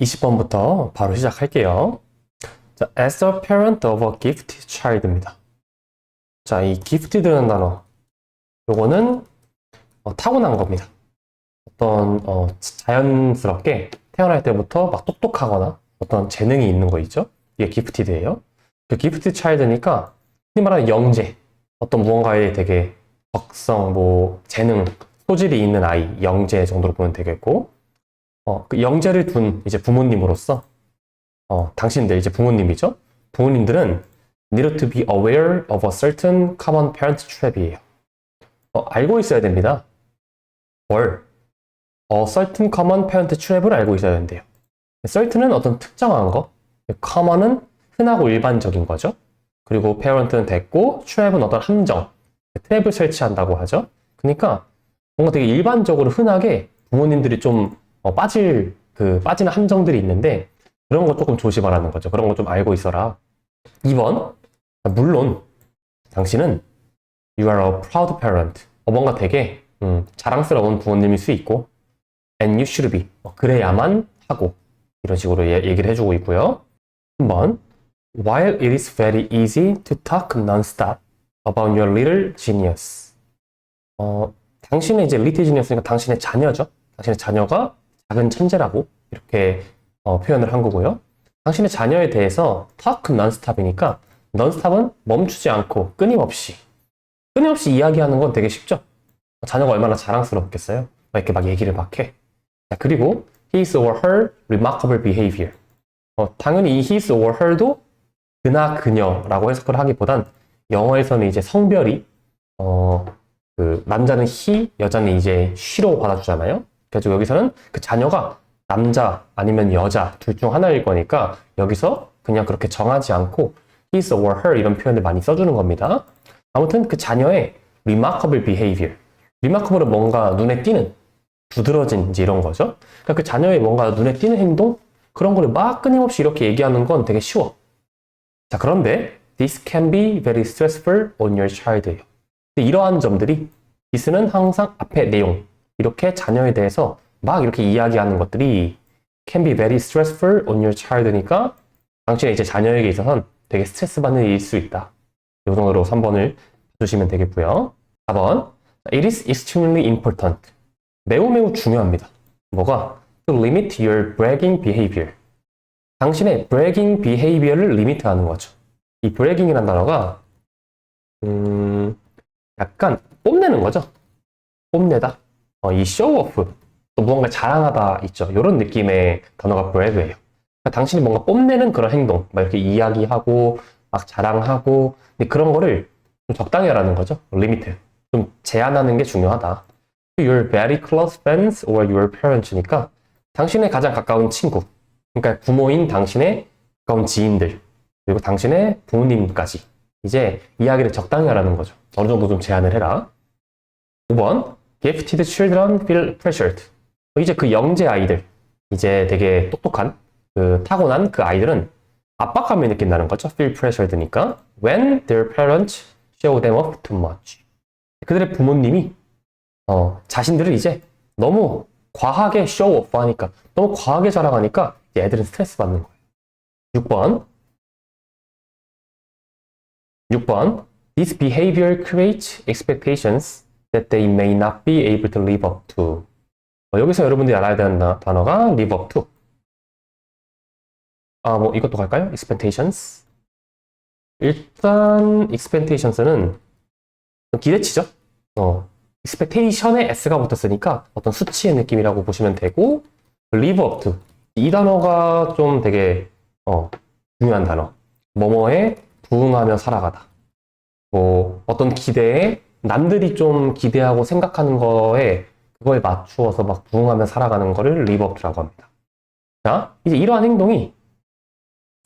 20번부터 바로 시작할게요. 자, as a parent of a gifted child입니다. 자, 이 gifted라는 단어, 요거는 타고난 겁니다. 어떤 자연스럽게 태어날 때부터 막 똑똑하거나 어떤 재능이 있는 거 있죠? 이게 gifted예요. 그 gifted child니까 흔히 말하는 영재, 어떤 무언가에 되게 적성, 재능, 소질이 있는 아이, 영재 정도로 보면 되겠고, 그 영재를 둔 이제 부모님으로서, 당신들 이제 부모님이죠? 부모님들은 need to be aware of a certain common parent trap이에요. 알고 있어야 됩니다. 뭘? a certain common parent trap을 알고 있어야 된대요. certain은 어떤 특정한 거, common은 흔하고 일반적인 거죠. 그리고 parent는 됐고, trap은 어떤 함정, 트랩을 설치한다고 하죠. 그러니까 뭔가 되게 일반적으로 흔하게 부모님들이 좀 빠지는 함정들이 있는데 그런 거 조금 조심하라는 거죠. 그런 거 좀 알고 있어라. 2번, 물론 당신은 you are a proud parent. 뭔가 되게 자랑스러운 부모님일 수 있고 and you should be. 그래야만 하고 이런 식으로 얘기를 해주고 있고요. 3번, while it is very easy to talk non-stop about your little genius. 당신의 이제 little genius니까 당신의 자녀죠. 당신의 자녀가 작은 천재라고 이렇게 표현을 한 거고요. 당신의 자녀에 대해서 talk non-stop이니까 non-stop은 멈추지 않고 끊임없이 이야기하는 건 되게 쉽죠. 자녀가 얼마나 자랑스럽겠어요. 이렇게 막 얘기를 막 해. 자, 그리고 his or her remarkable behavior. 당연히 이 his or her도 그나 그녀라고 해석을 하기보단 영어에서는 이제 성별이 그 남자는 he, 여자는 이제 she로 받아주잖아요. 그래서 여기서는 그 자녀가 남자 아니면 여자 둘 중 하나일 거니까 여기서 그냥 그렇게 정하지 않고 his or her 이런 표현을 많이 써주는 겁니다. 아무튼 그 자녀의 remarkable behavior. remarkable은 뭔가 눈에 띄는, 두드러진 이제 이런 거죠. 그러니까 그 자녀의 뭔가 눈에 띄는 행동? 그런 거를 막 끊임없이 이렇게 얘기하는 건 되게 쉬워. 자, 그런데 this can be very stressful on your child예요. 이러한 점들이 this는 항상 앞에 내용 이렇게 자녀에 대해서 막 이렇게 이야기하는 것들이 can be very stressful on your child니까 당신의 이제 자녀에게 있어서는 되게 스트레스 받는 일일 수 있다. 이 정도로 3번을 주시면 되겠고요. 4번, it is extremely important. 매우 중요합니다. 뭐가? to limit your bragging behavior. 당신의 bragging behavior를 리미트하는 거죠. 이 bragging이라는 단어가 약간 뽐내는 거죠. 뽐내다. 이 show off, 또 무언가 자랑하다 있죠. 이런 느낌의 단어가 brag예요. 그러니까 당신이 뭔가 뽐내는 그런 행동, 막 이렇게 이야기하고 막 자랑하고, 근데 그런 거를 좀 적당히 하라는 거죠. 리미트. 좀 제한하는 게 중요하다. Your very close friends or your parents니까 당신의 가장 가까운 친구, 그러니까 부모인 당신의 가까운 지인들, 그리고 당신의 부모님까지 이제 이야기를 적당히 하라는 거죠. 어느 정도 좀 제한을 해라. 5번, gifted children feel pressured. 이제 그 영재 아이들, 이제 되게 똑똑한, 타고난 그 아이들은 압박감을 느낀다는 거죠. feel pressured니까 when their parents show them up too much. 그들의 부모님이 자신들을 이제 너무 과하게 show off 하니까, 너무 과하게 자랑하니까 이제 애들은 스트레스 받는 거예요. 6번, this behavior creates expectations that they may not be able to live up to. 여기서 여러분들이 알아야 되는 단어가 live up to. 이것도 갈까요? expectations. 일단 expectations는 기대치죠. expectation에 s가 붙었으니까 어떤 수치의 느낌이라고 보시면 되고, live up to. 이 단어가 좀 되게 중요한 단어. 뭐뭐에 부응하며 살아가다. 어떤 기대에 남들이 좀 기대하고 생각하는 그거에 맞추어서 막 부응하며 살아가는 거를 live up to라고 합니다. 자, 이제 이러한 행동이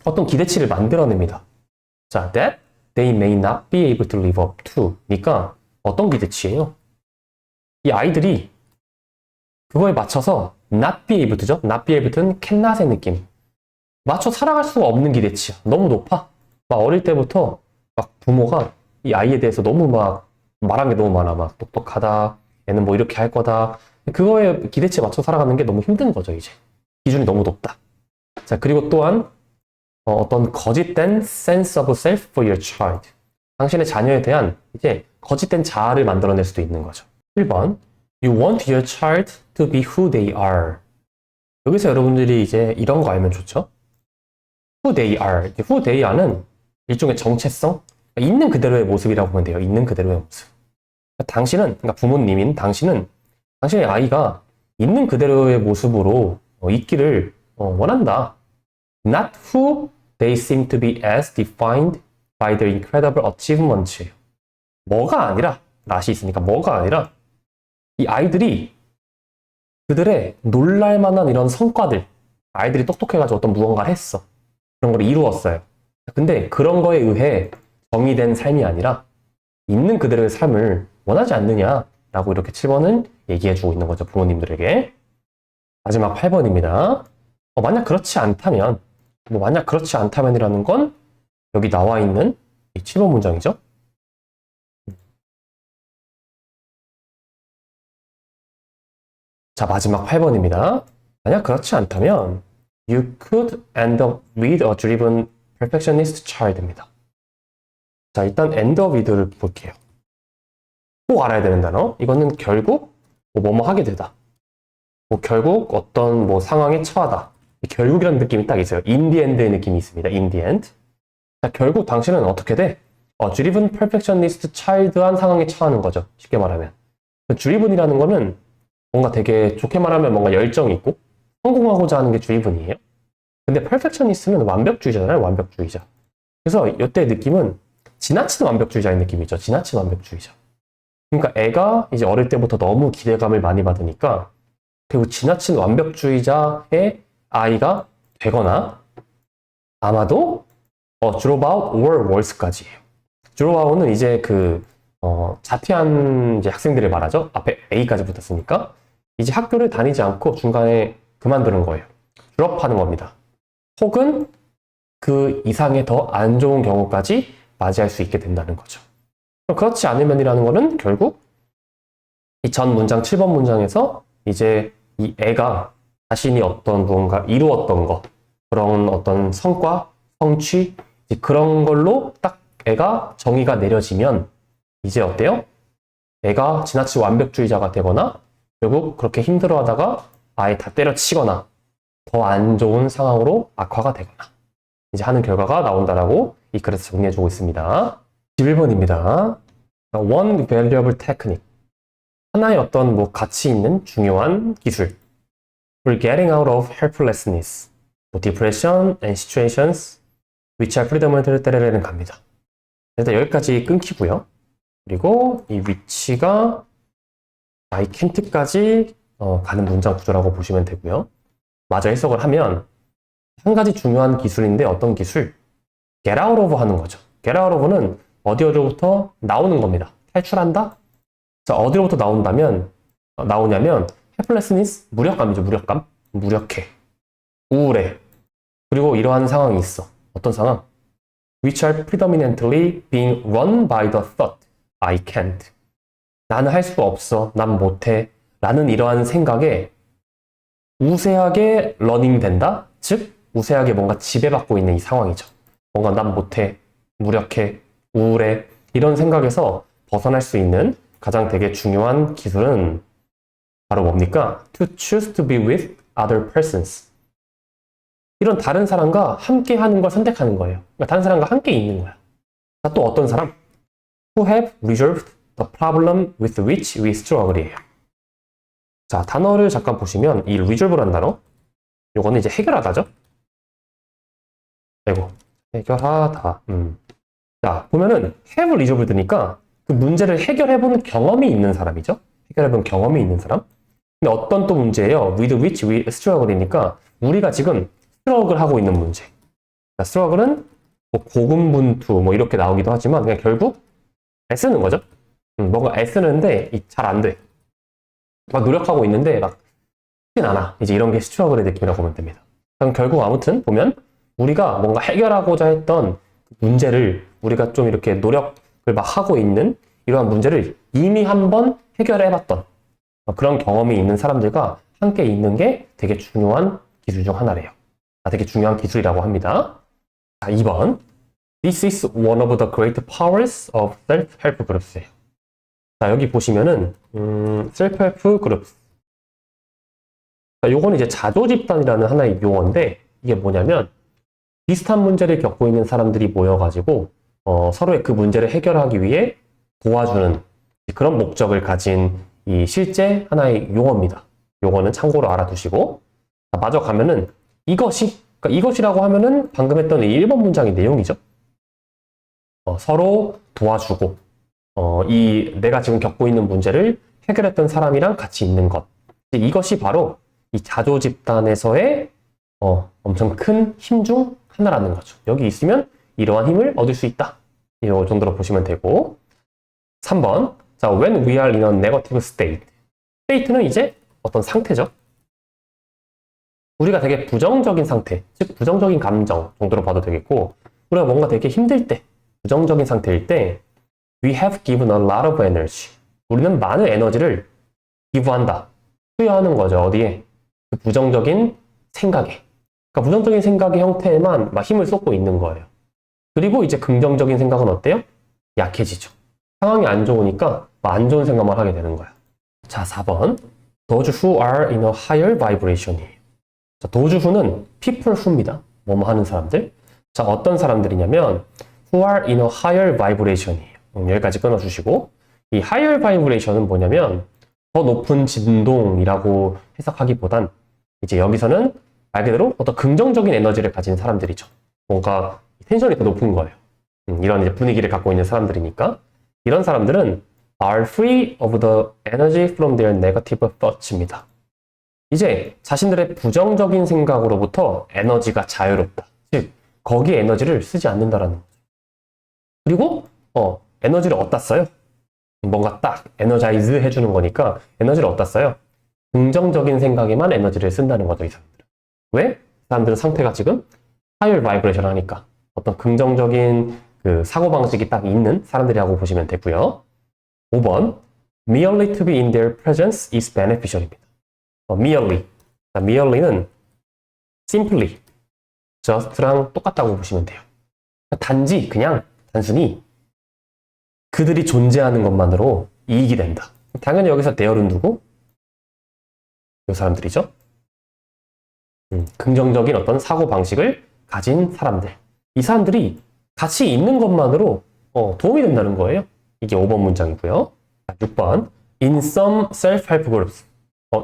어떤 기대치를 만들어냅니다. 자, that they may not be able to live up to. 니까 어떤 기대치예요? 이 아이들이 그거에 맞춰서 not be able to죠? not be able to는 cannot의 느낌. 맞춰 살아갈 수가 없는 기대치야. 너무 높아. 막 어릴 때부터 막 부모가 이 아이에 대해서 너무 막 말한 게 너무 많아. 막 똑똑하다. 얘는 뭐 이렇게 할 거다. 그거에 기대치에 맞춰 살아가는 게 너무 힘든 거죠, 이제. 기준이 너무 높다. 자, 그리고 또한 어떤 거짓된 sense of self for your child. 당신의 자녀에 대한 이제 거짓된 자아를 만들어낼 수도 있는 거죠. 1번, you want your child to be who they are. 여기서 여러분들이 이제 이런 거 알면 좋죠. who they are. who they are는 일종의 정체성, 있는 그대로의 모습이라고 보면 돼요. 있는 그대로의 모습. 당신은, 그러니까 부모님인 당신은 당신의 아이가 있는 그대로의 모습으로 있기를 원한다. Not who they seem to be as defined by their incredible achievements. 뭐가 아니라, not이 있으니까 뭐가 아니라 이 아이들이 그들의 놀랄만한 이런 성과들, 아이들이 똑똑해가지고 어떤 무언가를 했어. 그런 걸 이루었어요. 근데 그런 거에 의해 정의된 삶이 아니라 있는 그대로의 삶을 원하지 않느냐라고 이렇게 7번은 얘기해주고 있는 거죠. 부모님들에게. 마지막 8번입니다. 만약 그렇지 않다면, 만약 그렇지 않다면이라는 건 여기 나와 있는 이 7번 문장이죠. 자, 마지막 8번입니다. 만약 그렇지 않다면 You could end up with a driven perfectionist child입니다. 자, 일단 end up with를 볼게요. 꼭 알아야 되는 단어. 이거는 결국 뭐뭐 하게 되다. 결국 어떤 상황에 처하다. 결국이라는 느낌이 딱 있어요. in the end의 느낌이 있습니다. in the end. 자, 결국 당신은 어떻게 돼? driven perfectionist child한 상황에 처하는 거죠. 쉽게 말하면. driven이라는 거는 뭔가 되게 좋게 말하면 뭔가 열정이 있고 성공하고자 하는 게 driven이에요. 근데 perfectionist는 완벽주의자잖아요. 완벽주의자. 그래서 이때 느낌은 지나친 완벽주의자의 느낌이죠. 지나친 완벽주의자. 그러니까 애가 이제 어릴 때부터 너무 기대감을 많이 받으니까 결국 지나친 완벽주의자의 아이가 되거나 아마도 drop out or worse까지예요. drop out은 이제 자퇴한 이제 학생들을 말하죠. 앞에 A까지 붙었으니까 이제 학교를 다니지 않고 중간에 그만두는 거예요. 드롭하는 겁니다. 혹은 그 이상의 더 안 좋은 경우까지 맞이할 수 있게 된다는 거죠. 그렇지 않으면이라는 거는 결국 이 전 문장 7번 문장에서 이제 이 애가 자신이 어떤 무언가 이루었던 거, 그런 어떤 성과, 성취, 그런 걸로 딱 애가 정의가 내려지면 이제 어때요? 애가 지나친 완벽주의자가 되거나 결국 그렇게 힘들어하다가 아예 다 때려치거나 더 안 좋은 상황으로 악화가 되거나 이제 하는 결과가 나온다라고 이 글에서 정리해주고 있습니다. 11번입니다. One valuable technique. 하나의 어떤 가치 있는 중요한 기술. For getting out of helplessness, depression and situations which are freedom을 때려내는 갑니다. 일단 여기까지 끊기고요. 그리고 이 위치가 I can't까지 가는 문장 구조라고 보시면 되고요. 마저 해석을 하면 한 가지 중요한 기술인데 어떤 기술? Get out of 하는 거죠. Get out of는 어디로부터 나오는 겁니다. 탈출한다? 자, 어디로부터 나오냐면 helplessness, 무력감이죠. 무력감. 무력해. 우울해. 그리고 이러한 상황이 있어. 어떤 상황? Which are predominantly being run by the thought I can't. 나는 할 수 없어. 난 못해. 라는 이러한 생각에 우세하게 러닝된다? 즉, 우세하게 뭔가 지배받고 있는 이 상황이죠. 뭔가 난 못해. 무력해. 우울해. 이런 생각에서 벗어날 수 있는 가장 되게 중요한 기술은 바로 뭡니까? To choose to be with other persons. 이런 다른 사람과 함께 하는 걸 선택하는 거예요. 그러니까 다른 사람과 함께 있는 거야. 자, 또 어떤 사람? Who have resolved the problem with which we struggle이에요. 자, 단어를 잠깐 보시면 이 resolve라는 단어, 요거는 이제 해결하다죠. 아이고, 해결하다. 자, 보면은 have resolved니까 그 문제를 해결해보는 경험이 있는 사람이죠. 해결해본 경험이 있는 사람. 근데 어떤 또 문제예요. with which we struggle이니까 우리가 지금 스트러글 하고 있는 문제. 자, 스트러글은 고군분투 이렇게 나오기도 하지만 그냥 결국 애쓰는 거죠. 뭔가 애쓰는데 잘 안 돼. 막 노력하고 있는데 막 쉽진 않아. 이제 이런 게 스트러글의 느낌이라고 보면 됩니다. 그럼 결국 아무튼 보면 우리가 뭔가 해결하고자 했던 문제를 우리가 좀 이렇게 노력을 막 하고 있는 이러한 문제를 이미 한번 해결해봤던 그런 경험이 있는 사람들과 함께 있는 게 되게 중요한 기술 중 하나래요. 되게 중요한 기술이라고 합니다. 자, 2번. This is one of the great powers of self-help groups예요. 자, 여기 보시면은 self-help groups. 자, 요거는 이제 자조집단이라는 하나의 용어인데 이게 뭐냐면 비슷한 문제를 겪고 있는 사람들이 모여가지고 서로의 그 문제를 해결하기 위해 도와주는 그런 목적을 가진 이 실제 하나의 용어입니다. 요거는 참고로 알아두시고 마저 가면은 그러니까 이것이라고 하면은 방금 했던 이 1번 문장의 내용이죠. 서로 도와주고 내가 지금 겪고 있는 문제를 해결했던 사람이랑 같이 있는 것. 이것이 바로 이 자조집단에서의 엄청 큰 힘 중 하나라는 거죠. 여기 있으면 이러한 힘을 얻을 수 있다. 이 정도로 보시면 되고 3번. 자, when we are in a negative state. state는 이제 어떤 상태죠. 우리가 되게 부정적인 상태, 즉 부정적인 감정 정도로 봐도 되겠고 우리가 뭔가 되게 힘들 때, 부정적인 상태일 때 we have given a lot of energy. 우리는 많은 에너지를 기부한다. 투여하는 거죠. 어디에? 그 부정적인 생각에. 그러니까 부정적인 생각의 형태에만 막 힘을 쏟고 있는 거예요. 그리고 이제 긍정적인 생각은 어때요? 약해지죠. 상황이 안 좋으니까 안 좋은 생각만 하게 되는 거야. 자, 4번. Those who are in a higher vibration이에요. 자, those who는 people who입니다. 뭐뭐 하는 사람들. 자, 어떤 사람들이냐면 who are in a higher vibration이에요. 여기까지 끊어주시고 이 higher vibration은 뭐냐면 더 높은 진동이라고 해석하기보단 이제 여기서는 말 그대로 어떤 긍정적인 에너지를 가진 사람들이죠. 뭔가 텐션이 더 높은 거예요. 이런 이제 분위기를 갖고 있는 사람들이니까 이런 사람들은 are free of the energy from their negative thoughts입니다. 이제 자신들의 부정적인 생각으로부터 에너지가 자유롭다. 즉 거기에 에너지를 쓰지 않는다라는 거죠. 그리고 에너지를 어디다 써요? 뭔가 딱 에너자이즈 해주는 거니까 에너지를 어디다 써요? 긍정적인 생각에만 에너지를 쓴다는 거죠. 이 사람들은. 왜? 사람들은 상태가 지금 higher vibration 하니까 어떤 긍정적인 그 사고방식이 딱 있는 사람들이라고 보시면 되고요. 5번. merely to be in their presence is beneficial입니다. merely. merely는 simply, just랑 똑같다고 보시면 돼요. 단지, 그냥, 단순히 그들이 존재하는 것만으로 이익이 된다. 당연히 여기서 there는 누구? 이 사람들이죠. 긍정적인 어떤 사고방식을 가진 사람들. 이 사람들이 같이 있는 것만으로 도움이 된다는 거예요. 이게 5번 문장이고요. 6번. In some self-help groups.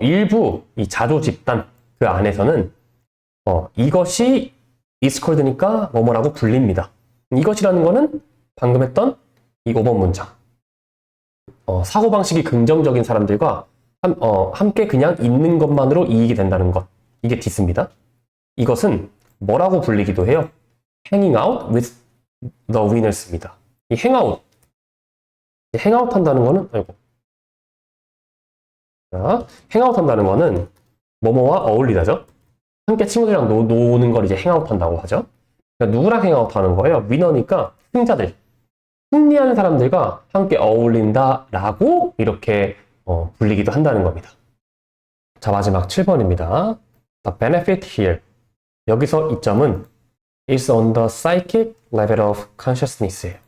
일부 이 자조 집단 그 안에서는 이것이 is called니까 뭐뭐라고 불립니다. 이것이라는 거는 방금 했던 이 5번 문장. 사고방식이 긍정적인 사람들과 함께 그냥 있는 것만으로 이익이 된다는 것. 이게 디스입니다. 이것은 뭐라고 불리기도 해요? hanging out with the winners입니다. 이 hang out 한다는 거는 hang out 한다는 거는 뭐뭐와 어울리다죠. 함께 친구들이랑 노는 걸 이제 hang out 한다고 하죠. 그러니까 누구랑 hang out 하는 거예요? 위너니까 승자들. 승리하는 사람들과 함께 어울린다라고 이렇게 불리기도 한다는 겁니다. 자, 마지막 7번입니다. The benefit here. 여기서 이점은 is on the psychic level of consciousness예요.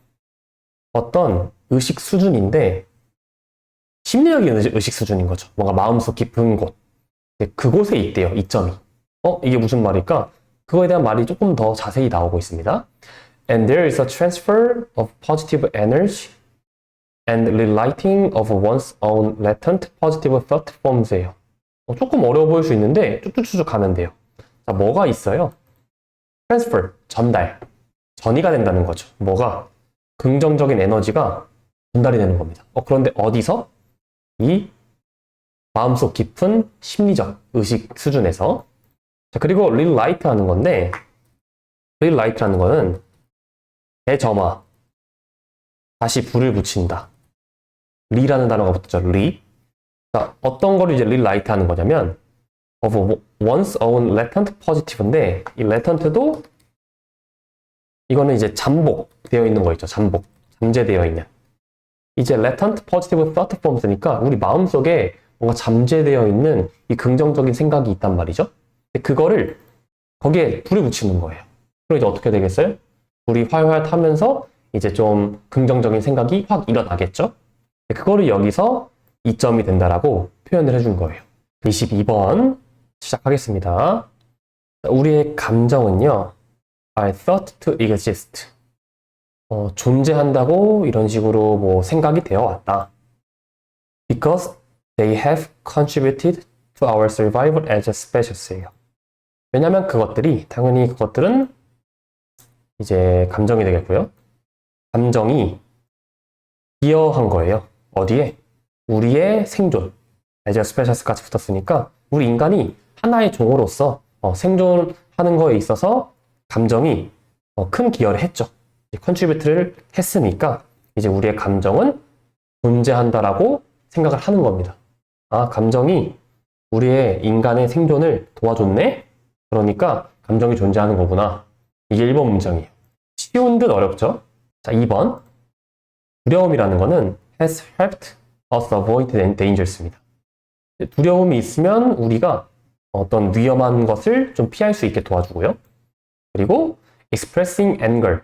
어떤 의식 수준인데 심리학의 의식 수준인 거죠. 뭔가 마음속 깊은 곳. 그곳에 있대요. 이점이. 이게 무슨 말일까? 그거에 대한 말이 조금 더 자세히 나오고 있습니다. And there is a transfer of positive energy and relighting of one's own latent positive thought forms예요. 조금 어려워 보일 수 있는데 쭉쭉쭉 가면 돼요. 자, 뭐가 있어요? transfer, 전달. 전이가 된다는 거죠. 뭐가? 긍정적인 에너지가 전달이 되는 겁니다. 그런데 어디서? 이 마음속 깊은 심리적 의식 수준에서. 자, 그리고 relight 하는 건데 relight라는 거는 대점화, 다시 불을 붙인다. 리라는 단어가 붙었죠. 리. 자, 어떤 거를 이제 relight 하는 거냐면 of one's own latent positive인데 이 latent도 이거는 이제 잠복되어 있는 거 있죠. 잠재되어 있는. 이제 latent positive thought forms니까 우리 마음속에 뭔가 잠재되어 있는 이 긍정적인 생각이 있단 말이죠. 근데 그거를 거기에 불을 붙이는 거예요. 그럼 이제 어떻게 되겠어요? 불이 활활 타면서 이제 좀 긍정적인 생각이 확 일어나겠죠? 그거를 여기서 이점이 된다라고 표현을 해준 거예요. 22번 시작하겠습니다. 우리의 감정은요, are thought to exist. 존재한다고 이런 식으로 뭐 생각이 되어 왔다. Because they have contributed to our survival as a species. 왜냐면 당연히 그것들은 이제 감정이 되겠고요. 감정이 기여한 거예요. 어디에? 우리의 생존. as a species,까지 붙었으니까 우리 인간이 하나의 종으로서 생존하는 거에 있어서 감정이 큰 기여를 했죠. 컨트리뷰트를 했으니까 이제 우리의 감정은 존재한다라고 생각을 하는 겁니다. 아, 감정이 우리의 인간의 생존을 도와줬네? 그러니까 감정이 존재하는 거구나. 이게 1번 문장이에요. 쉬운 듯 어렵죠? 자, 2번. 두려움이라는 거는 has helped us avoid dangers입니다. 두려움이 있으면 우리가 어떤 위험한 것을 좀 피할 수 있게 도와주고요. 그리고 expressing anger,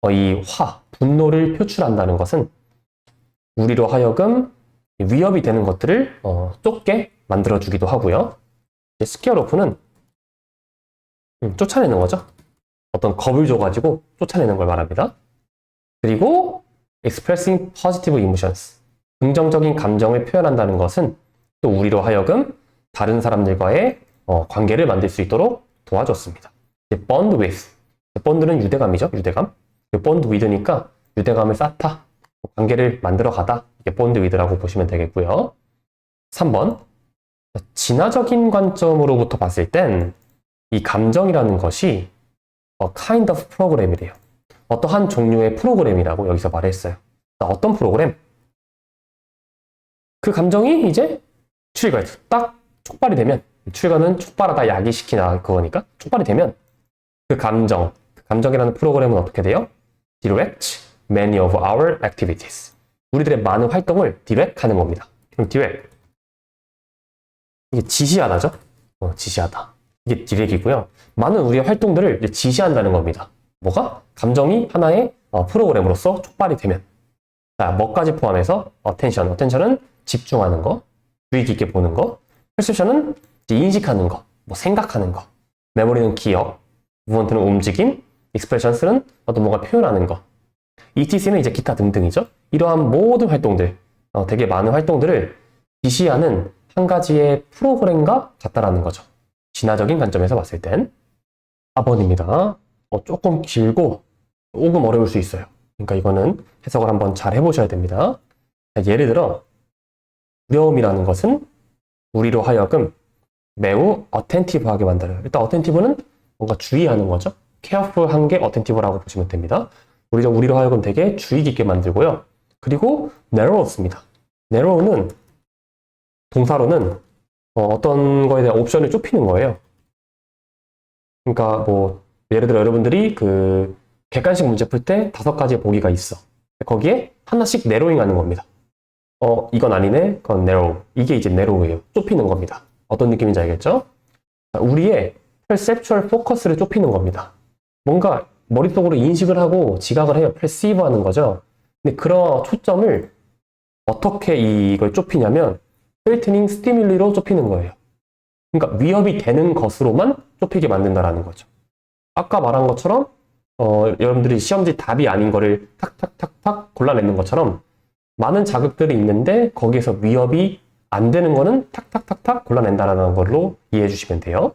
이 분노를 표출한다는 것은 우리로 하여금 위협이 되는 것들을 쫓게 만들어주기도 하고요. scare off는 쫓아내는 거죠. 어떤 겁을 줘가지고 쫓아내는 걸 말합니다. 그리고 expressing positive emotions, 긍정적인 감정을 표현한다는 것은 또 우리로 하여금 다른 사람들과의 관계를 만들 수 있도록 도와줬습니다. bond with, bond는 유대감이죠. 유대감. bond with니까 유대감을 쌓다, 관계를 만들어 가다. 이게 bond with라고 보시면 되겠고요. 3번. 진화적인 관점으로부터 봤을 땐 이 감정이라는 것이 kind of program이래요. 어떠한 종류의 프로그램이라고 여기서 말했어요. 어떤 프로그램? 그 감정이 이제 트리거, 딱 촉발이 되면, 트리거는 촉발하다, 야기시키나 그거니까 촉발이 되면 그 감정이라는 프로그램은 어떻게 돼요? direct many of our activities. 우리들의 많은 활동을 direct 하는 겁니다. 그럼 direct. 이게 지시하다죠? 지시하다. 이게 디렉이고요. 많은 우리의 활동들을 이제 지시한다는 겁니다. 뭐가? 감정이 하나의 프로그램으로서 촉발이 되면. 자, 뭐까지 포함해서 attention은 집중하는 거, 주의 깊게 보는 거, perception은 인식하는 거, 뭐 생각하는 거, memory는 기억, movement는 움직임, expressions는 어떤 뭔가 표현하는 거, etc는 이제 기타 등등이죠. 이러한 모든 활동들, 되게 많은 활동들을 지시하는 한 가지의 프로그램과 같다라는 거죠. 진화적인 관점에서 봤을 땐. 4번입니다. 조금 길고 조금 어려울 수 있어요. 그러니까 이거는 해석을 한번 잘 해보셔야 됩니다. 예를 들어 두려움이라는 것은 우리로 하여금 매우 attentive하게 만들어요. 일단 attentive는 뭔가 주의하는 거죠. careful한 게 attentive라고 보시면 됩니다. 우리로 하여금 되게 주의 깊게 만들고요. 그리고 narrow습니다. narrow는 동사로는 어떤 거에 대한 옵션을 좁히는 거예요. 그러니까 뭐 예를 들어 여러분들이 그 객관식 문제 풀 때 5가지 보기가 있어. 거기에 하나씩 네로잉 하는 겁니다. 이건 아니네, 그건 narrow. 이게 이제 narrow예요. 좁히는 겁니다. 어떤 느낌인지 알겠죠? 우리의 perceptual focus를 좁히는 겁니다. 뭔가 머릿속으로 인식을 하고 지각을 해요. perceive 하는 거죠. 근데 그런 초점을 어떻게 이걸 좁히냐면 threatening stimul로 좁히는 거예요. 그러니까 위협이 되는 것으로만 좁히게 만든다라는 거죠. 아까 말한 것처럼 여러분들이 시험지 답이 아닌 거를 탁탁탁탁 골라내는 것처럼 많은 자극들이 있는데 거기에서 위협이 안 되는 거는 탁탁탁탁 골라낸다라는 걸로 이해해 주시면 돼요.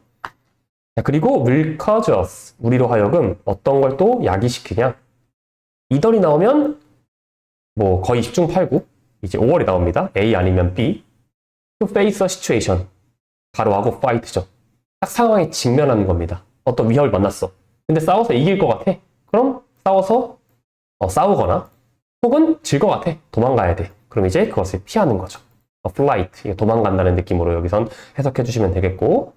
자, 그리고 will cause us, 우리로 하여금 어떤 걸 또 야기시키냐. 이덜이 나오면 뭐 거의 10중 8구, 이제 5월이 나옵니다. A 아니면 B. to face a situation, 바로 하고 fight죠. 딱 상황에 직면하는 겁니다. 어떤 위협을 만났어. 근데 싸워서 이길 것 같아. 그럼 싸워서 싸우거나 혹은 질 것 같아. 도망가야 돼. 그럼 이제 그것을 피하는 거죠. flight, 도망간다는 느낌으로 여기선 해석해 주시면 되겠고,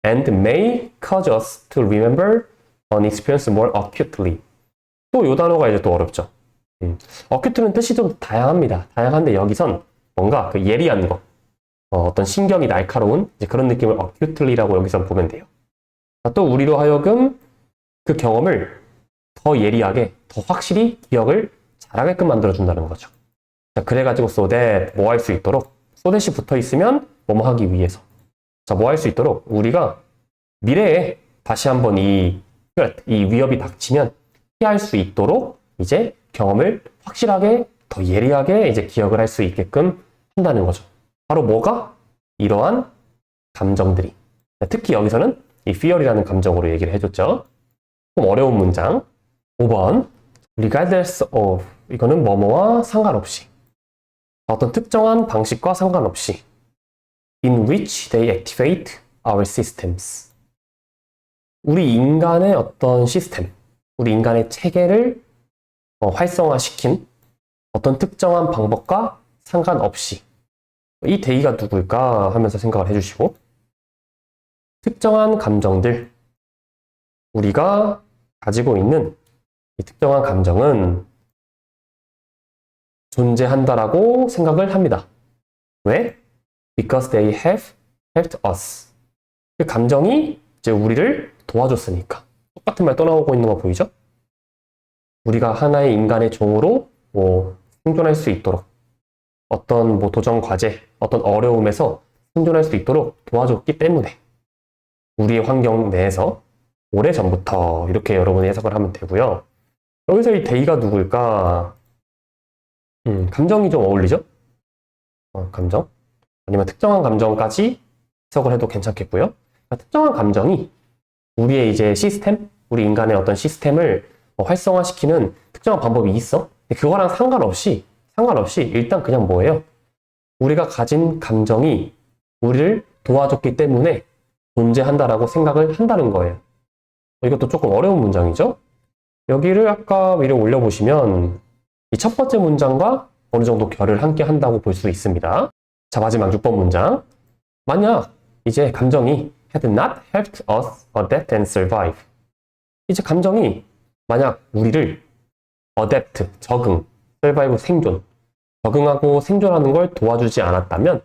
and may cause us to remember an experience more acutely. 또 이 단어가 이제 또 어렵죠. acute는 뜻이 좀 다양합니다. 다양한데 여기선 뭔가 그 예리한 거, 어떤 신경이 날카로운 이제 그런 느낌을 acutely라고 여기서 보면 돼요. 또 우리로 하여금 그 경험을 더 예리하게, 더 확실히 기억을 잘하게끔 만들어준다는 거죠. 자, 그래가지고 so that 뭐 할 수 있도록, so that이 붙어 있으면 뭐뭐 하기 위해서. 자, 뭐 할 수 있도록 우리가 미래에 다시 한번 이 위협이 닥치면 피할 수 있도록 이제 경험을 확실하게 더 예리하게 이제 기억을 할 수 있게끔 한다는 거죠. 바로 뭐가? 이러한 감정들이. 특히 여기서는 이 fear이라는 감정으로 얘기를 해줬죠. 좀 어려운 문장. 5번. regardless of. 이거는 뭐뭐와 상관없이. 어떤 특정한 방식과 상관없이. in which they activate our systems. 우리 인간의 어떤 시스템, 우리 인간의 체계를 활성화시킨 어떤 특정한 방법과 상관없이 이 대의가 누굴까 하면서 생각을 해주시고 특정한 감정들, 우리가 가지고 있는 이 특정한 감정은 존재한다라고 생각을 합니다. 왜? Because they have helped us. 그 감정이 이제 우리를 도와줬으니까. 똑같은 말 또 나오고 있는 거 보이죠? 우리가 하나의 인간의 종으로 생존할 수 있도록 어떤 도전 과제, 어떤 어려움에서 생존할 수 있도록 도와줬기 때문에 우리의 환경 내에서 오래전부터 이렇게 여러분이 해석을 하면 되고요. 여기서 이 데이가 누굴까? 감정이 좀 어울리죠? 감정? 아니면 특정한 감정까지 해석을 해도 괜찮겠고요. 그러니까 특정한 감정이 우리의 이제 시스템, 우리 인간의 어떤 시스템을 활성화시키는 특정한 방법이 있어. 그거랑 상관없이 일단 그냥 뭐예요? 우리가 가진 감정이 우리를 도와줬기 때문에 존재한다라고 생각을 한다는 거예요. 이것도 조금 어려운 문장이죠? 여기를 아까 위로 올려보시면 이 첫 번째 문장과 어느 정도 결을 함께 한다고 볼 수 있습니다. 자, 마지막 6번 문장. 만약 이제 감정이 had not helped us adapt and survive. 이제 감정이 만약 우리를 adapt, 적응, survive, 생존, 적응하고 생존하는 걸 도와주지 않았다면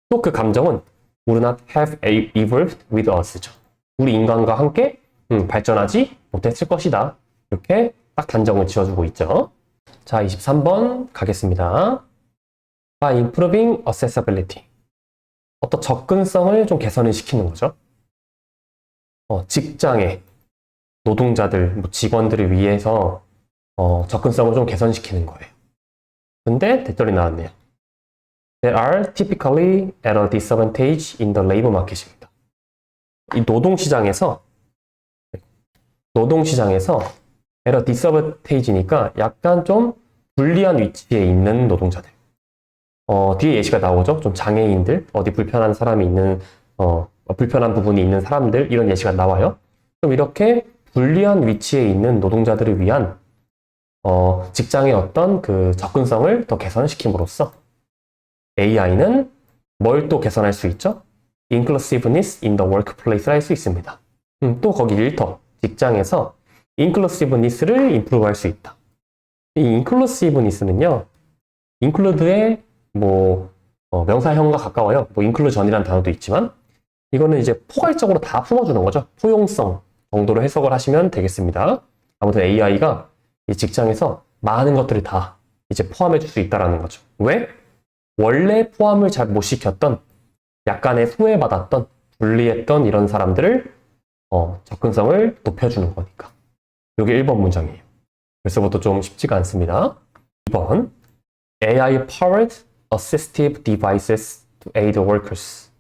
또 그 감정은 would not have evolved with us죠. 우리 인간과 함께 발전하지 못했을 것이다. 이렇게 딱 단정을 지어주고 있죠. 자, 23번 가겠습니다. By improving accessibility. 어떤 접근성을 좀 개선을 시키는 거죠. 직장의 노동자들, 직원들을 위해서 접근성을 좀 개선시키는 거예요. 근데 대절이 나왔네요. They are typically at a disadvantage in the labor market입니다. 이 노동시장에서 at a disadvantage니까 약간 좀 불리한 위치에 있는 노동자들. 뒤에 예시가 나오죠. 좀 장애인들, 어디 불편한 사람이 있는, 불편한 부분이 있는 사람들, 이런 예시가 나와요. 좀 이렇게 불리한 위치에 있는 노동자들을 위한, 직장의 어떤 그 접근성을 더 개선시킴으로써 AI는 뭘 또 개선할 수 있죠? Inclusiveness in the workplace를 할 수 있습니다. 또 거기 일터, 직장에서 Inclusiveness를 improve 할 수 있다. 이 Inclusiveness는요, include의 명사형과 가까워요. inclusion이라는 단어도 있지만, 이거는 이제 포괄적으로 다 품어주는 거죠. 포용성 정도로 해석을 하시면 되겠습니다. 아무튼 AI가 이 직장에서 많은 것들을 다 이제 포함해 줄 수 있다는 거죠. 왜? 원래 포함을 잘 못 시켰던, 약간의 소외받았던, 불리했던 이런 사람들을 접근성을 높여주는 거니까. 이게 1번 문장이에요. 벌써부터 좀 쉽지가 않습니다. 2번. AI-powered assistive devices to aid workers.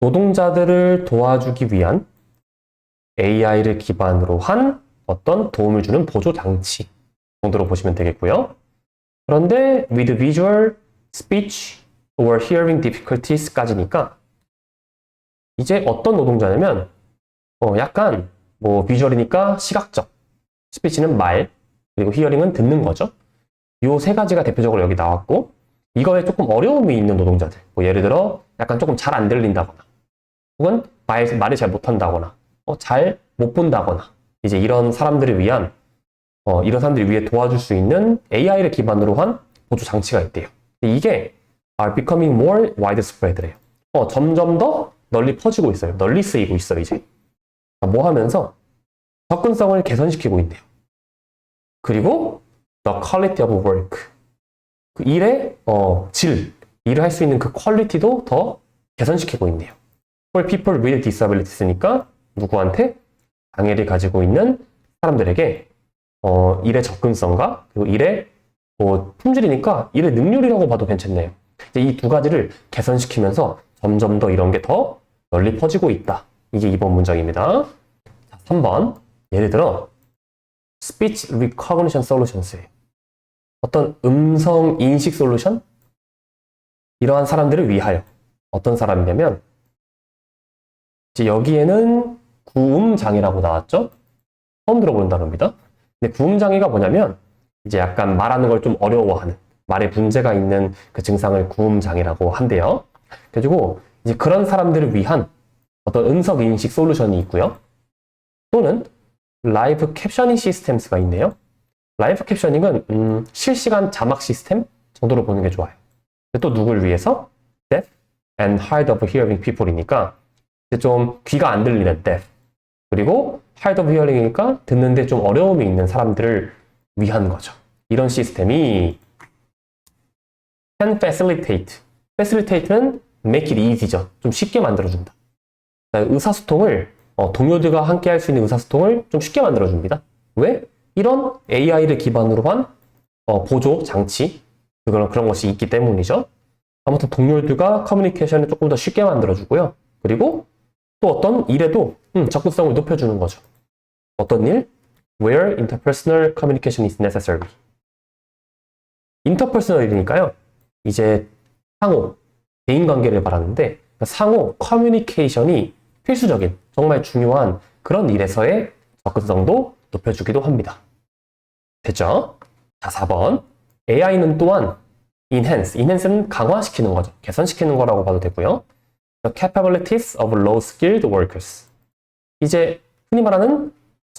노동자들을 도와주기 위한 AI를 기반으로 한 어떤 도움을 주는 보조 장치 정도로 보시면 되겠고요. 그런데 with visual, speech, or hearing difficulties까지니까 이제 어떤 노동자냐면 약간 비주얼이니까 시각적, 스피치는 말, 그리고 히어링은 듣는 거죠. 요 세 가지가 대표적으로 여기 나왔고 이거에 조금 어려움이 있는 노동자들, 예를 들어 약간 조금 잘 안 들린다거나 혹은 말을 잘 못한다거나 잘 못 본다거나 이제 이런 사람들을 위한 이런 사람들을 위해 도와줄 수 있는 AI를 기반으로 한 보조 장치가 있대요. 이게 are becoming more widespread래요. 점점 더 널리 퍼지고 있어요. 널리 쓰이고 있어요, 이제. 뭐 하면서 접근성을 개선시키고 있네요. 그리고 the quality of work. 그 일의 일을 할 수 있는 그 퀄리티도 더 개선시키고 있네요. For people with disabilities니까 누구한테 장애를 가지고 있는 사람들에게 일의 접근성과 그리고 일의 품질이니까 일의 능률이라고 봐도 괜찮네요. 이제 이 두 가지를 개선시키면서 점점 더 이런 게 더 널리 퍼지고 있다. 이게 2번 문장입니다. 3번 예를 들어 Speech Recognition Solutions예요. 어떤 음성 인식 솔루션? 이러한 사람들을 위하여 어떤 사람이냐면 이제 여기에는 구음장애라고 나왔죠? 처음 들어보는 단어입니다. 근데 구음장애가 뭐냐면 이제 약간 말하는 걸 좀 어려워하는 말에 문제가 있는 그 증상을 구음장애라고 한대요. 그래가지고 이제 그런 사람들을 위한 어떤 음성 인식 솔루션이 있고요. 또는 라이브 캡셔닝 시스템스가 있네요. 라이브 캡셔닝은 실시간 자막 시스템 정도로 보는 게 좋아요. 또 누굴 위해서? Deaf and hard of hearing people이니까 이제 좀 귀가 안 들리는 deaf 그리고 hard of hearing이니까 듣는데 좀 어려움이 있는 사람들을 위한 거죠. 이런 시스템이 can facilitate. facilitate는 make it easy죠. 좀 쉽게 만들어준다. 의사소통을 동료들과 함께 할 수 있는 의사소통을 좀 쉽게 만들어줍니다. 왜? 이런 AI를 기반으로 한 보조 장치 그런 것이 있기 때문이죠. 아무튼 동료들과 커뮤니케이션을 조금 더 쉽게 만들어주고요. 그리고 또 어떤 일에도 접근성을 높여주는 거죠. 어떤 일? Where interpersonal communication is necessary. 인터퍼스널이니까요. 이제 상호, 대인관계를 말하는데 상호 커뮤니케이션이 필수적인 정말 중요한 그런 일에서의 접근성도 높여주기도 합니다. 됐죠? 자, 4번. AI는 또한 enhance는 강화시키는 거죠. 개선시키는 거라고 봐도 되고요. The capabilities of low-skilled workers. 이제 흔히 말하는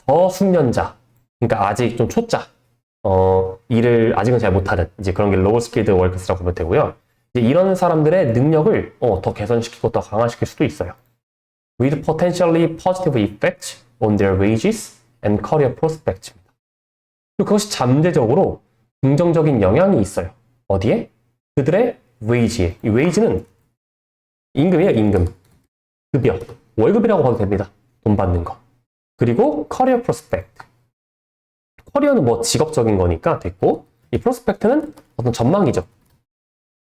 저숙련자, 그러니까 아직 좀 초짜, 일을 아직은 잘 못하는 이제 그런 게 low-skilled workers라고 보면 되고요. 이제 이런 사람들의 능력을 더 개선시키고 더 강화시킬 수도 있어요. With potentially positive effects on their wages and career prospects입니다. 그것이 잠재적으로 긍정적인 영향이 있어요. 어디에? 그들의 wage에. 이 wage는 임금이에요, 임금. 급여. 월급이라고 봐도 됩니다. 돈 받는 거. 그리고 career prospect. 커리어는 뭐 직업적인 거니까 됐고, 이 prospect는 어떤 전망이죠.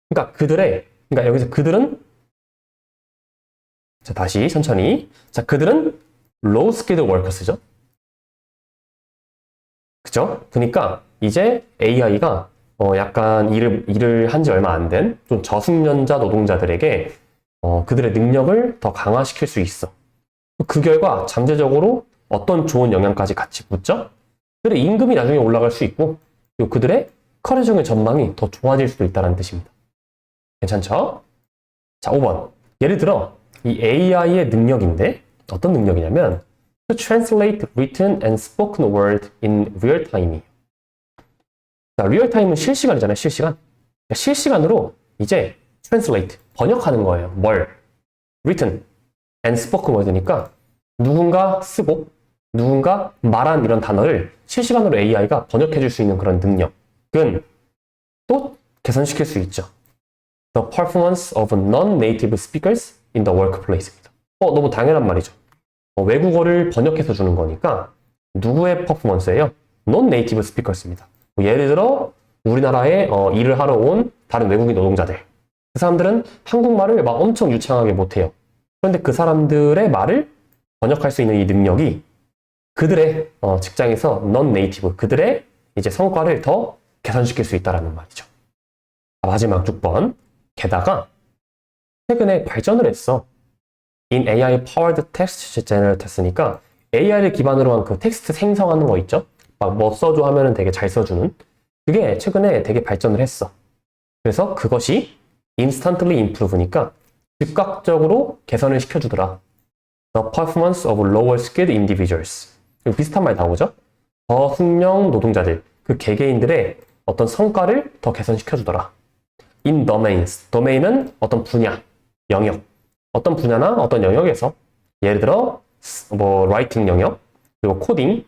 그러니까 여기서 그들은 자, 다시 천천히. 자, 그들은 low skilled workers죠. 그죠? 그러니까 이제 AI가 약간 일을 한 지 얼마 안 된 좀 저숙련자 노동자들에게 그들의 능력을 더 강화시킬 수 있어. 그 결과 잠재적으로 어떤 좋은 영향까지 같이 붙죠? 그들의 임금이 나중에 올라갈 수 있고 그리고 그들의 커리어적인 전망이 더 좋아질 수도 있다는 뜻입니다. 괜찮죠? 자, 5번. 예를 들어 이 AI의 능력인데 어떤 능력이냐면 to translate written and spoken word in real time이에요. 자, real time은 실시간이잖아요. 실시간. 실시간으로 이제 translate, 번역하는 거예요. 뭘? written and spoken word니까 누군가 쓰고 누군가 말한 이런 단어를 실시간으로 AI가 번역해 줄 수 있는 그런 능력은 또 개선시킬 수 있죠. The performance of non-native speakers in the workplace입니다. 너무 당연한 말이죠. 외국어를 번역해서 주는 거니까 누구의 퍼포먼스예요? non-native speakers입니다. 예를 들어 우리나라에 일을 하러 온 다른 외국인 노동자들. 그 사람들은 한국말을 막 엄청 유창하게 못해요. 그런데 그 사람들의 말을 번역할 수 있는 이 능력이 그들의 직장에서 non-native, 그들의 이제 성과를 더 개선시킬 수 있다는 말이죠. 마지막 6번. 게다가 최근에 발전을 했어. In AI powered text generators니까 AI를 기반으로 한 그 텍스트 생성하는 거 있죠? 막 뭐 써줘 하면은 되게 잘 써주는 그게 최근에 되게 발전을 했어. 그래서 그것이 instantly improve니까 즉각적으로 개선을 시켜주더라. The performance of lower skilled individuals. 비슷한 말 나오죠? 저숙련 노동자들, 그 개개인들의 어떤 성과를 더 개선시켜주더라. In domains. domain은 어떤 분야, 영역. 어떤 분야나 어떤 영역에서 예를 들어 뭐 라이팅 영역, 그리고 코딩,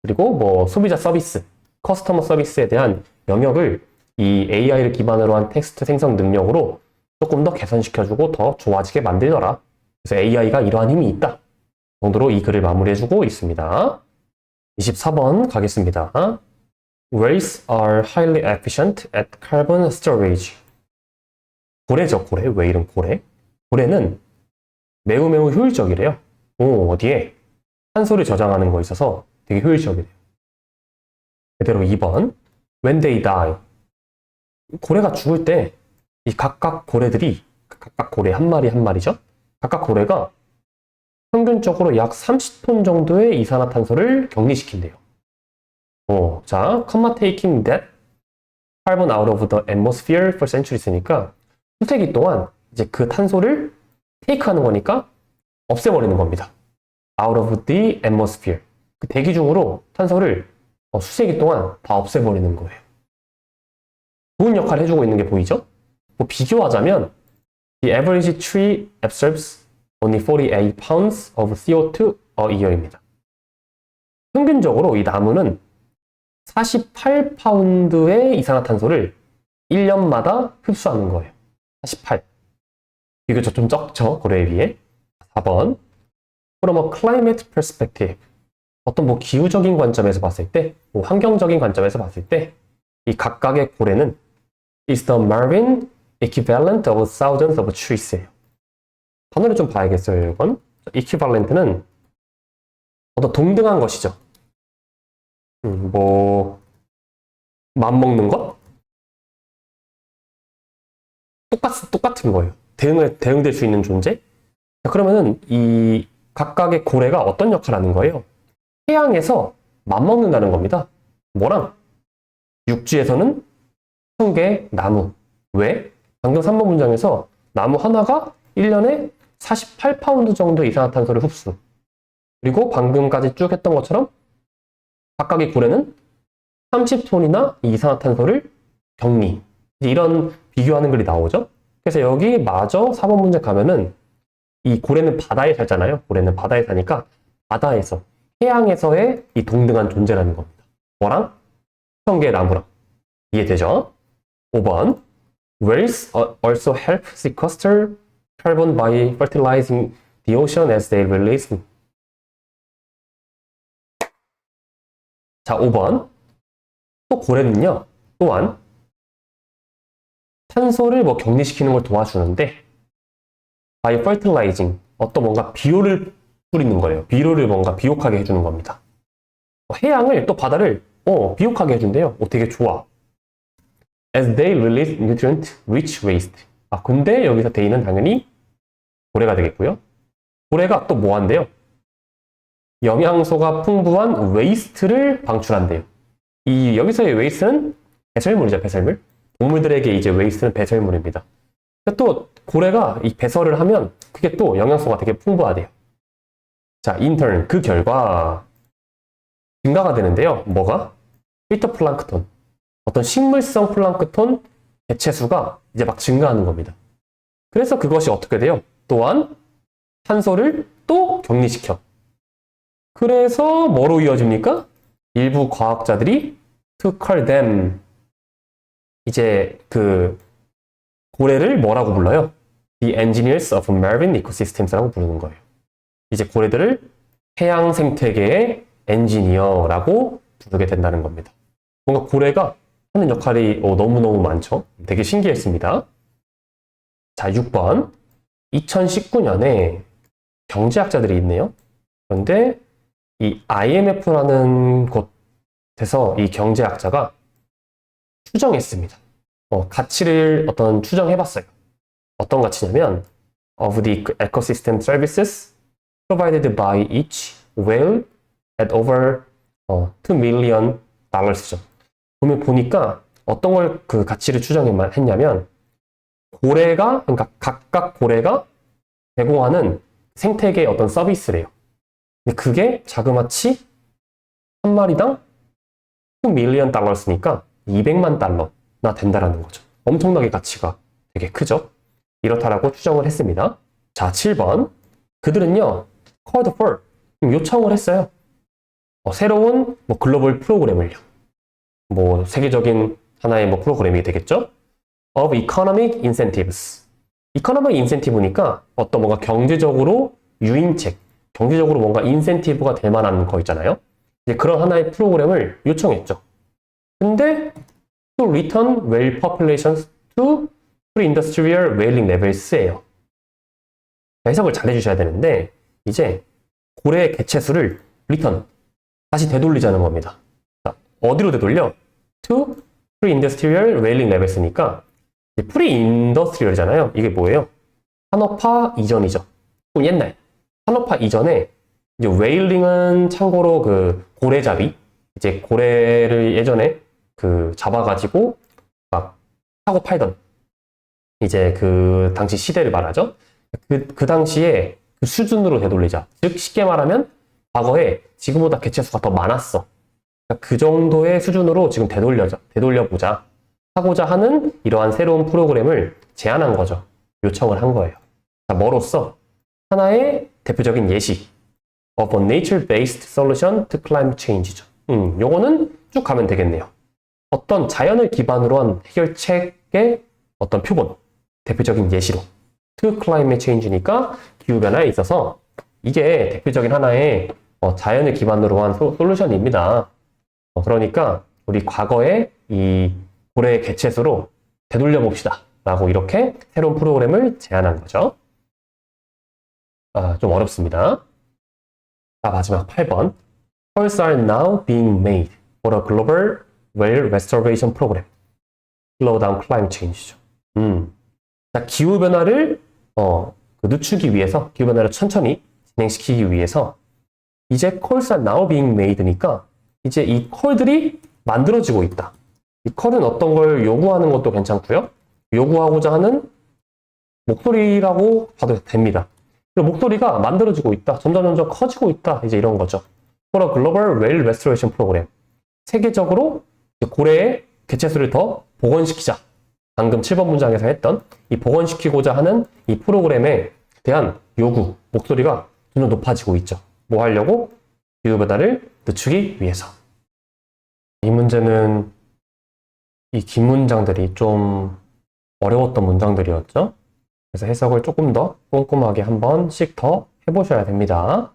그리고 뭐 소비자 서비스, 커스터머 서비스에 대한 영역을 이 AI를 기반으로 한 텍스트 생성 능력으로 조금 더 개선시켜주고 더 좋아지게 만들더라. 그래서 AI가 이러한 힘이 있다 정도로 이 글을 마무리해주고 있습니다. 24번 가겠습니다. Rails are highly efficient at carbon storage. 고래죠, 고래. 왜 이런 고래? 고래는 매우 효율적이래요. 어디에? 탄소를 저장하는 거에 있어서 되게 효율적이래요. 그대로 2번. When they die. 고래가 죽을 때 이 각각 고래들이 각각 고래 한 마리 한 마리죠? 각각 고래가 평균적으로 약 30톤 정도의 이산화탄소를 격리시킨대요. 자, comma taking that carbon out of the atmosphere for centuries니까 수세기 동안 이제 그 탄소를 테이크하는 거니까 없애버리는 겁니다. out of the atmosphere. 그 대기 중으로 탄소를 수세기 동안 다 없애버리는 거예요. 좋은 역할을 해주고 있는 게 보이죠? 뭐 비교하자면 the average tree absorbs only 48 pounds of CO2 a year입니다. 평균적으로 이 나무는 48파운드의 이산화탄소를 1년마다 흡수하는 거예요. 48. 비교적 좀 적죠, 고래에 비해. 4번. From a climate perspective. 어떤 뭐 기후적인 관점에서 봤을 때, 뭐 환경적인 관점에서 봤을 때, 이 각각의 고래는 is the marine equivalent of thousands of trees예요. 단어를 좀 봐야겠어요, 이건. equivalent는 어떤 동등한 것이죠. 뭐 맞먹는 것? 똑같은 거예요. 대응될 수 있는 존재? 자, 그러면은 이 각각의 고래가 어떤 역할을 하는 거예요? 해양에서 맞먹는다는 겁니다. 뭐랑? 육지에서는 1000개의 나무. 왜? 방금 3번 문장에서 나무 하나가 1년에 48파운드 정도의 이산화탄소를 흡수. 그리고 방금까지 쭉 했던 것처럼 각각의 고래는 30톤이나 이산화탄소를 격리. 이런 비교하는 글이 나오죠. 그래서 여기 마저 4번 문제 가면은 이 고래는 바다에 살잖아요. 고래는 바다에 사니까 바다에서, 해양에서의 이 동등한 존재라는 겁니다. 뭐랑? 1000개의 나무랑. 이해되죠? 5번. Whales also help sequester carbon by fertilizing the ocean as they release. 자, 5번. 또 고래는요, 또한 탄소를 뭐 격리시키는 걸 도와주는데 by fertilizing, 어떤 뭔가 비료를 뿌리는 거예요. 비료를 뭔가 비옥하게 해주는 겁니다. 해양을 또 바다를 비옥하게 해준대요. 되게 좋아. As they release nutrient rich waste. 근데 여기서 they는 당연히 고래가 되겠고요. 고래가 또 뭐 한대요? 영양소가 풍부한 웨이스트를 방출한대요. 여기서의 웨이스트는 배설물이죠, 배설물. 동물들에게 이제 웨이스트는 배설물입니다. 또 고래가 이 배설을 하면 그게 또 영양소가 되게 풍부하대요. 자, 인턴 그 결과 증가가 되는데요. 뭐가? 피토플랑크톤. 어떤 식물성 플랑크톤 개체수가 이제 막 증가하는 겁니다. 그래서 그것이 어떻게 돼요? 또한 탄소를 또 격리시켜. 그래서 뭐로 이어집니까? 일부 과학자들이 to call them, 이제 그 고래를 뭐라고 불러요? The engineers of marine ecosystems라고 부르는 거예요. 이제 고래들을 해양 생태계의 엔지니어라고 부르게 된다는 겁니다. 뭔가 고래가 하는 역할이 너무너무 많죠? 되게 신기했습니다. 자, 6번. 2019년에 경제학자들이 있네요. 그런데 이 IMF라는 곳에서 이 경제학자가 추정했습니다. 가치를 추정해봤어요. 어떤 가치냐면 of the ecosystem services provided by each whale at over 2 million dollars죠. 보니까 어떤 걸 그 가치를 추정했냐면 그러니까 각각 고래가 제공하는 생태계의 어떤 서비스래요. 근데 그게 자그마치 한 마리당 2 million dollars니까 200만 달러나 된다라는 거죠. 엄청나게 가치가 되게 크죠. 이렇다라고 추정을 했습니다. 자, 7번. 그들은요, called for 요청을 했어요. 새로운 뭐 글로벌 프로그램을요. 뭐 세계적인 하나의 뭐 프로그램이 되겠죠? of economic incentives. economic incentive니까 어떤 뭔가 경제적으로 유인책, 경제적으로 뭔가 인센티브가 될 만한 거 있잖아요. 이제 그런 하나의 프로그램을 요청했죠. 근데 to return whale populations to pre-industrial whaling levels예요. 해석을 잘 해주셔야 되는데 이제 고래 개체수를 return, 다시 되돌리자는 겁니다. 자, 어디로 되돌려? to pre-industrial whaling levels니까 pre-industrial이잖아요. 이게 뭐예요? 산업화 이전이죠. 옛날 산업화 이전에 이제 whaling은 참고로 그 고래잡이, 이제 고래를 예전에 그 잡아가지고 막 사고 팔던 이제 그 당시 시대를 말하죠. 그 당시에 그 수준으로 되돌리자. 즉 쉽게 말하면 과거에 지금보다 개체수가 더 많았어. 그 정도의 수준으로 지금 되돌려보자 하고자 하는 이러한 새로운 프로그램을 제안한 거죠. 요청을 한 거예요. 자, 뭐로써? 하나의 대표적인 예시 of a nature-based solution to climate change죠. 요거는 쭉 가면 되겠네요. 어떤 자연을 기반으로 한 해결책의 어떤 표본, 대표적인 예시로 to climate change니까 기후변화에 있어서 이게 대표적인 하나의 자연을 기반으로 한 솔루션입니다. 그러니까 우리 과거의 이 고래의 개체수로 되돌려 봅시다 라고 이렇게 새로운 프로그램을 제안한 거죠. 좀 어렵습니다. 자, 마지막 8번. Calls are now being made for a global whale restoration program. Slow down climate change죠. 자, 기후변화를 늦추기 위해서, 기후변화를 천천히 진행시키기 위해서 이제 calls are now being made니까 이제 이 콜들이 만들어지고 있다. 이 콜은 어떤 걸 요구하는 것도 괜찮고요. 요구하고자 하는 목소리라고 봐도 됩니다. 목소리가 만들어지고 있다. 점점 커지고 있다. 이제 이런 거죠. For a global whale restoration program. 세계적으로 고래의 개체수를 더 복원시키자. 방금 7번 문장에서 했던 이 복원시키고자 하는 이 프로그램에 대한 요구, 목소리가 점점 높아지고 있죠. 뭐 하려고? 기후변화를 늦추기 위해서. 이 문제는 이 긴 문장들이 좀 어려웠던 문장들이었죠. 그래서 해석을 조금 더 꼼꼼하게 한 번씩 더 해보셔야 됩니다.